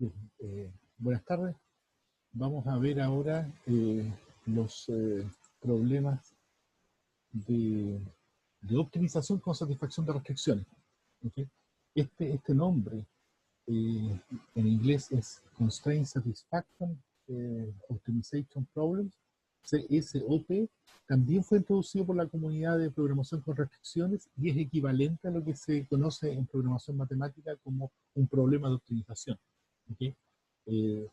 Bien, buenas tardes. Vamos a ver ahora los problemas de, de optimización con satisfacción de restricciones. ¿Ok? Este nombre en inglés es Constraint Satisfaction Optimization Problems, CSOP. También fue introducido por la comunidad de programación con restricciones y es equivalente a lo que se conoce en programación matemática como un problema de optimización. ¿Ok? Eh,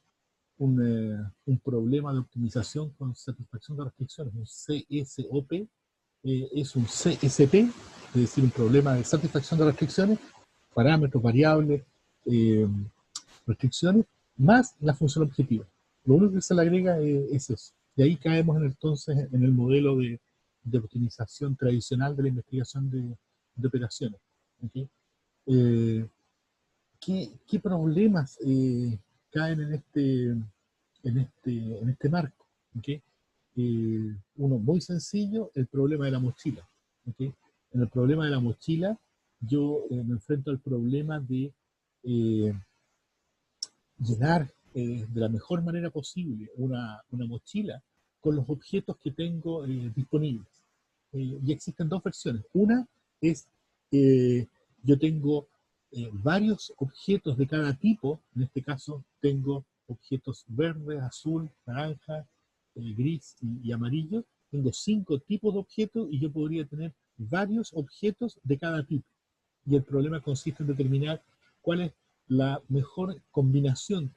un problema de optimización con satisfacción de restricciones, un CSOP, es un CSP, es decir, un problema de satisfacción de restricciones, parámetros, variables, eh, restricciones, más la función objetiva. Lo único que se le agrega es eso. Y ahí caemos entonces en el modelo de optimización tradicional de la investigación de operaciones. ¿Okay? ¿Qué problemas caen en este marco? ¿Okay? Uno muy sencillo, el problema de la mochila. ¿Okay? En el problema de la mochila, yo me enfrento al problema de eh, llenar de la mejor manera posible una mochila con los objetos que tengo disponibles. Y existen dos versiones. Una es, eh, yo tengo varios objetos de cada tipo, en este caso tengo objetos verde, azul, naranja, gris y amarillo. Tengo 5 tipos de objetos y yo podría tener varios objetos de cada tipo. Y el problema consiste en determinar cuál es la mejor combinación,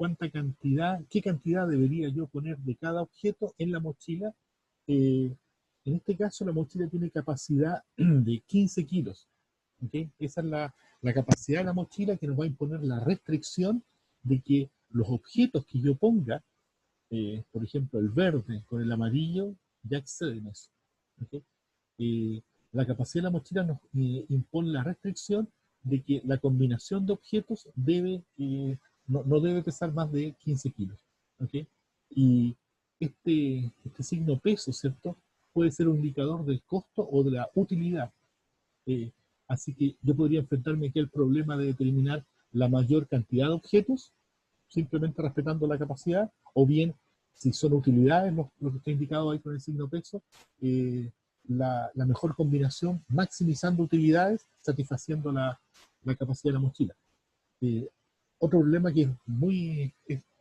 qué cantidad debería yo poner de cada objeto en la mochila. Eh, en este caso, la mochila tiene capacidad de 15 kilos. ¿Okay? Esa es la capacidad de la mochila que nos va a imponer la restricción de que los objetos que yo ponga, por ejemplo, el verde con el amarillo, ya exceden eso. ¿Okay? La capacidad de la mochila nos impone la restricción de que la combinación de objetos no debe pesar más de 15 kilos. ¿Okay? Y este signo peso, ¿cierto? Puede ser un indicador del costo o de la utilidad. Eh, Así que yo podría enfrentarme aquí al problema de determinar la mayor cantidad de objetos, simplemente respetando la capacidad, o bien, si son utilidades, lo que está indicado ahí con el signo peso, la mejor combinación, maximizando utilidades, satisfaciendo la capacidad de la mochila. Eh, Otro problema que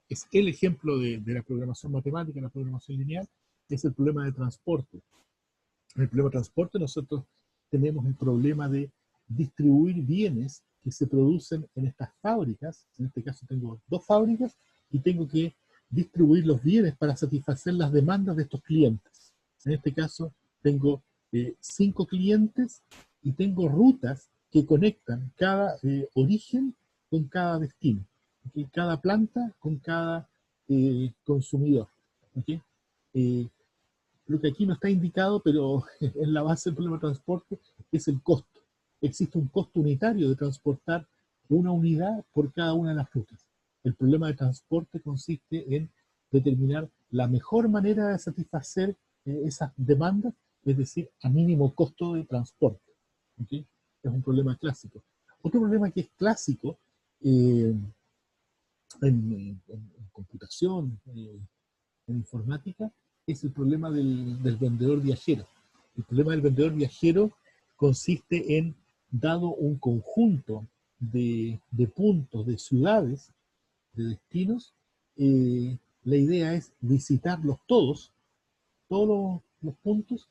es el ejemplo de la programación matemática, la programación lineal, es el problema de transporte. En el problema de transporte nosotros tenemos el problema de distribuir bienes que se producen en estas fábricas. En este caso tengo 2 fábricas y tengo que distribuir los bienes para satisfacer las demandas de estos clientes. En este caso tengo 5 clientes y tengo rutas que conectan cada origen con cada destino, ¿okay? Cada planta con cada consumidor. ¿Okay? Eh, lo que aquí no está indicado, pero en la base del problema de transporte, es el costo. Existe un costo unitario de transportar una unidad por cada una de las rutas. El problema de transporte consiste en determinar la mejor manera de satisfacer esas demandas, es decir, a mínimo costo de transporte. ¿Okay? Es un problema clásico. Otro problema que es clásico eh, en computación, en informática, es el problema del vendedor viajero. El problema del vendedor viajero consiste en, dado un conjunto de puntos, de ciudades, de destinos, la idea es visitarlos todos los puntos,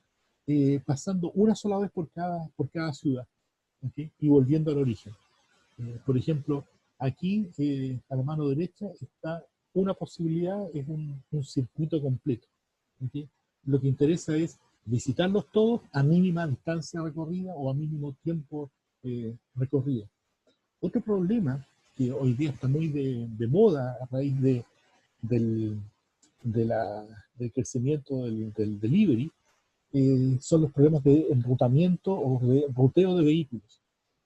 pasando una sola vez por cada ciudad, ¿okay? Y volviendo al origen. Por ejemplo, aquí a la mano derecha está una posibilidad, es un circuito completo. ¿Okay? Lo que interesa es visitarlos todos a mínima distancia recorrida o a mínimo tiempo recorrido. Otro problema que hoy día está muy de moda a raíz del, de del crecimiento del delivery, son los problemas de enrutamiento o de ruteo de vehículos.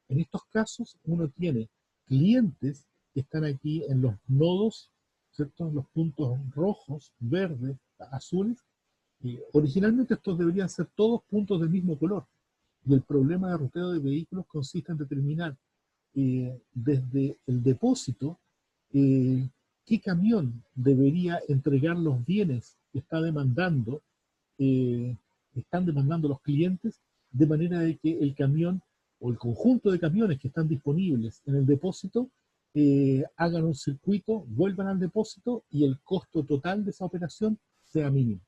En estos casos uno tiene clientes que están aquí en los nodos, ¿cierto? En los puntos rojos, verdes, azules. Originalmente estos deberían ser todos puntos del mismo color. Y el problema de ruteo de vehículos consiste en determinar desde el depósito qué camión debería entregar los bienes que están demandando los clientes, de manera de que el camión o el conjunto de camiones que están disponibles en el depósito hagan un circuito, vuelvan al depósito y el costo total de esa operación sea mínimo.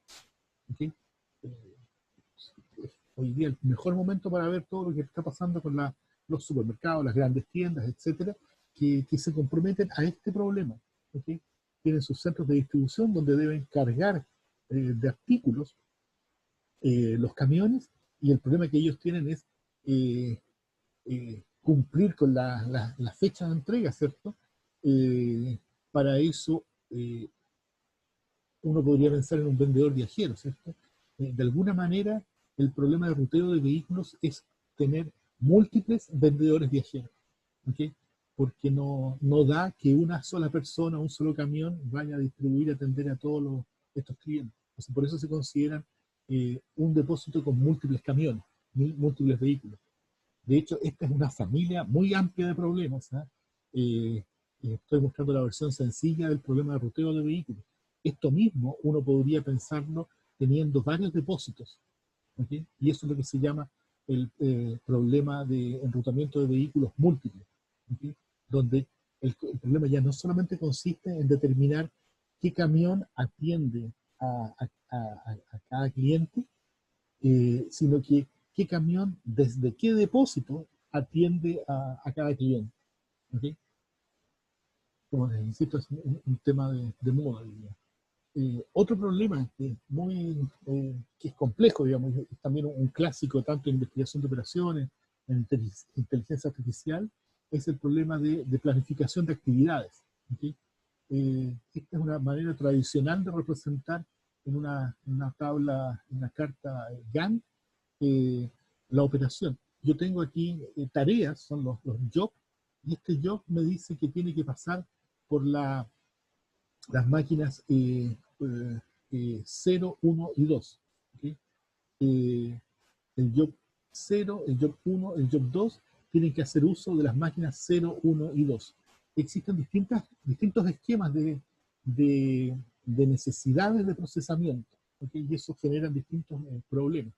¿Okay? Hoy día el mejor momento para ver todo lo que está pasando con los supermercados, las grandes tiendas, etcétera, que se comprometen a este problema. ¿Okay? Tienen sus centros de distribución donde deben cargar de artículos los camiones, y el problema que ellos tienen es cumplir con la fecha de entrega, ¿cierto? Para eso uno podría pensar en un vendedor viajero, ¿cierto? De alguna manera, el problema de ruteo de vehículos es tener múltiples vendedores viajeros, ¿ok? Porque no da que una sola persona, un solo camión, vaya a distribuir y atender a todos estos clientes. Entonces, por eso se consideran un depósito con múltiples camiones, múltiples vehículos. De hecho, esta es una familia muy amplia de problemas. ¿Ah? Eh, Estoy mostrando la versión sencilla del problema de ruteo de vehículos. Esto mismo uno podría pensarlo teniendo varios depósitos. ¿Okay? Y eso es lo que se llama el problema de enrutamiento de vehículos múltiples. ¿Okay? Donde el problema ya no solamente consiste en determinar qué camión atiende a cada cliente, sino que qué camión, desde qué depósito atiende a cada cliente. ¿Okay? Como les insisto, es un tema de moda, diría. Otro problema que es complejo, digamos, es también un clásico tanto en investigación de operaciones, en inteligencia artificial, es el problema de planificación de actividades. ¿Okay? Esta es una manera tradicional de representar en una tabla, en una carta Gantt, eh, la operación. Yo tengo aquí tareas, son los jobs, y este job me dice que tiene que pasar por las máquinas 0, 1 y 2. ¿Okay? El job 0, el job 1, el job 2 tienen que hacer uso de las máquinas 0, 1 y 2. Existen distintos esquemas de necesidades de procesamiento, ¿okay? Y eso genera distintos problemas.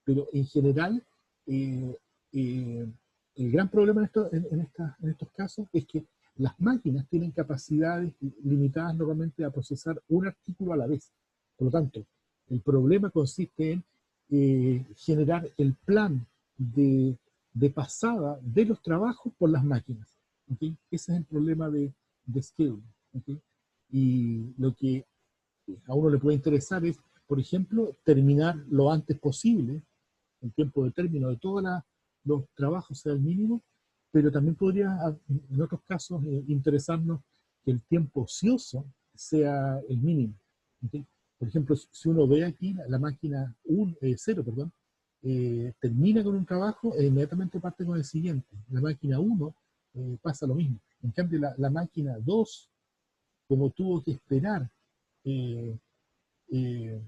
Pero en general, eh, eh, el gran problema en estos casos es que las máquinas tienen capacidades limitadas normalmente a procesar un artículo a la vez. Por lo tanto, el problema consiste en generar el plan de pasada de los trabajos por las máquinas. ¿Okay? Ese es el problema de scheduling. ¿Okay? Y lo que a uno le puede interesar es, por ejemplo, terminar lo antes posible, el tiempo de término de todos los trabajos sea el mínimo, pero también podría, en otros casos, interesarnos que el tiempo ocioso sea el mínimo. ¿Okay? Por ejemplo, si uno ve aquí la máquina 0, perdón, termina con un trabajo e inmediatamente parte con el siguiente. La máquina 1 pasa lo mismo. En cambio, la máquina 2, como tuvo que esperar eh, eh,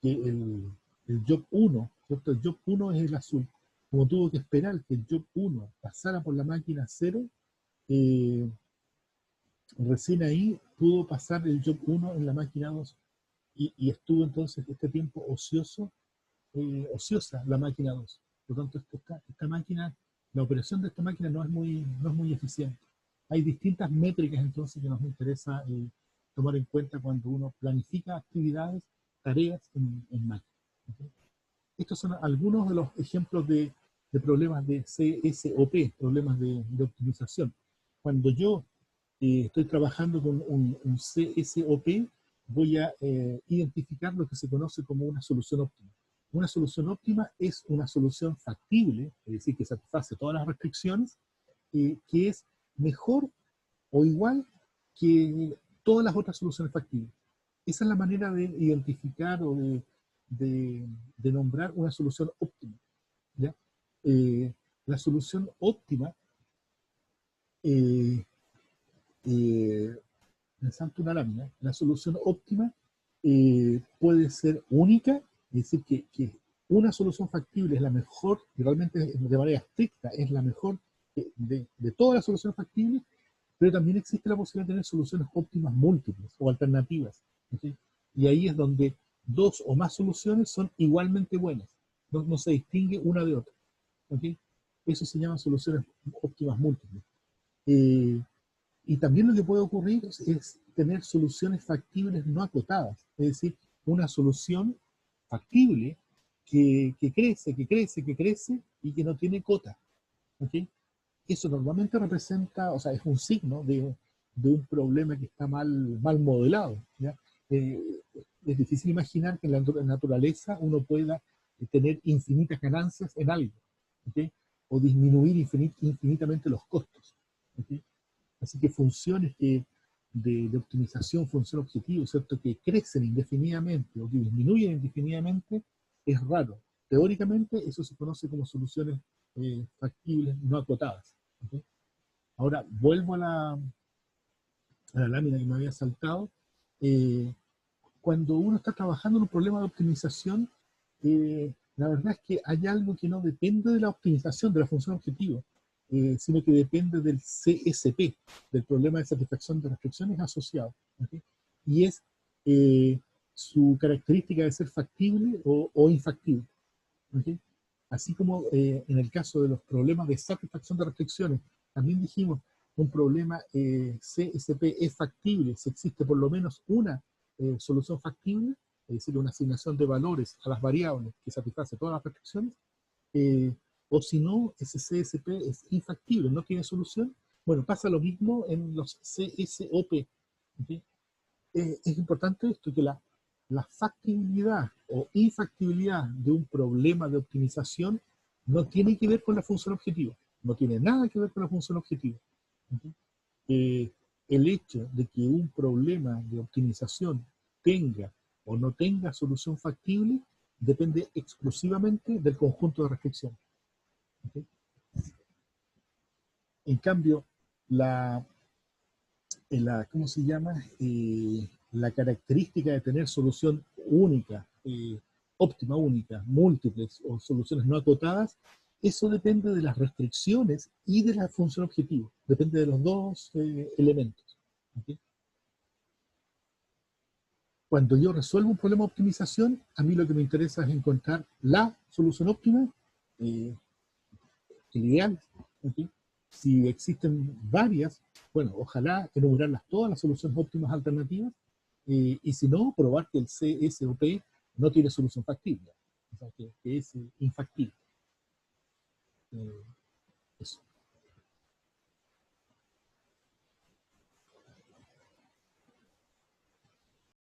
que el job 1, ¿cierto? El job 1 es el azul. Como tuvo que esperar que el job 1 pasara por la máquina 0, eh, recién ahí pudo pasar el job 1 en la máquina 2. Y estuvo entonces este tiempo ociosa la máquina 2. Por lo tanto, esta máquina, la operación de esta máquina no es muy eficiente. Hay distintas métricas entonces que nos interesa tomar en cuenta cuando uno planifica actividades, tareas en máquina. ¿Okay? Estos son algunos de los ejemplos de problemas de CSOP, problemas de optimización. Cuando yo estoy trabajando con un CSOP, voy a identificar lo que se conoce como una solución óptima. Una solución óptima es una solución factible, es decir, que satisface todas las restricciones, que es mejor o igual que todas las otras soluciones factibles. Esa es la manera de identificar o de nombrar una solución óptima. ¿Ya? La solución óptima, eh, me salto una lámina, la solución óptima puede ser única, es decir, que una solución factible es la mejor, y realmente de manera estricta es la mejor de todas las soluciones factibles, pero también existe la posibilidad de tener soluciones óptimas múltiples o alternativas. ¿Okay? Y ahí es donde dos o más soluciones son igualmente buenas. No se distingue una de otra. ¿Okay? Eso se llama soluciones óptimas múltiples. Y también lo que puede ocurrir es tener soluciones factibles no acotadas, es decir, una solución factible que crece, que crece, que crece y que no tiene cota. ¿Okay? Eso normalmente representa, o sea, es un signo de un problema que está mal modelado. ¿Ya? Eh, es difícil imaginar que en la naturaleza uno pueda tener infinitas ganancias en algo, ¿okay? O disminuir infinitamente los costos. ¿Okay? Así que funciones de optimización, función objetivo, ¿cierto? Que crecen indefinidamente o que disminuyen indefinidamente, es raro. Teóricamente eso se conoce como soluciones factibles no acotadas. ¿Okay? Ahora, vuelvo a la lámina que me había saltado. Eh, Cuando uno está trabajando en un problema de optimización, la verdad es que hay algo que no depende de la optimización, de la función objetivo, sino que depende del CSP, del problema de satisfacción de restricciones asociado. ¿Okay? Y es eh, su característica de ser factible o infactible. ¿Okay? Así como en el caso de los problemas de satisfacción de restricciones, también dijimos un problema CSP es factible si existe por lo menos una solución factible, es decir, una asignación de valores a las variables que satisface todas las restricciones, eh, o si no, ese CSP es infactible, no tiene solución. Bueno, pasa lo mismo en los CSOP. ¿Okay? Es importante esto, que la factibilidad o infactibilidad de un problema de optimización no tiene que ver con la función objetivo, no tiene nada que ver con la función objetivo. ¿Okay? El hecho de que un problema de optimización tenga o no tenga solución factible depende exclusivamente del conjunto de restricciones. ¿Okay? En cambio, la, ¿cómo se llama? La característica de tener solución única, óptima única, múltiples o soluciones no acotadas, eso depende de las restricciones y de la función objetivo. Depende de los dos elementos. ¿Okay? Cuando yo resuelvo un problema de optimización, a mí lo que me interesa es encontrar la solución óptima, eh, el ideal. ¿Okay? Si existen varias, bueno, ojalá enumerarlas todas las soluciones óptimas alternativas, y si no, probar que el CSOP no tiene solución factible, o sea, que es infactible. Eh, eso.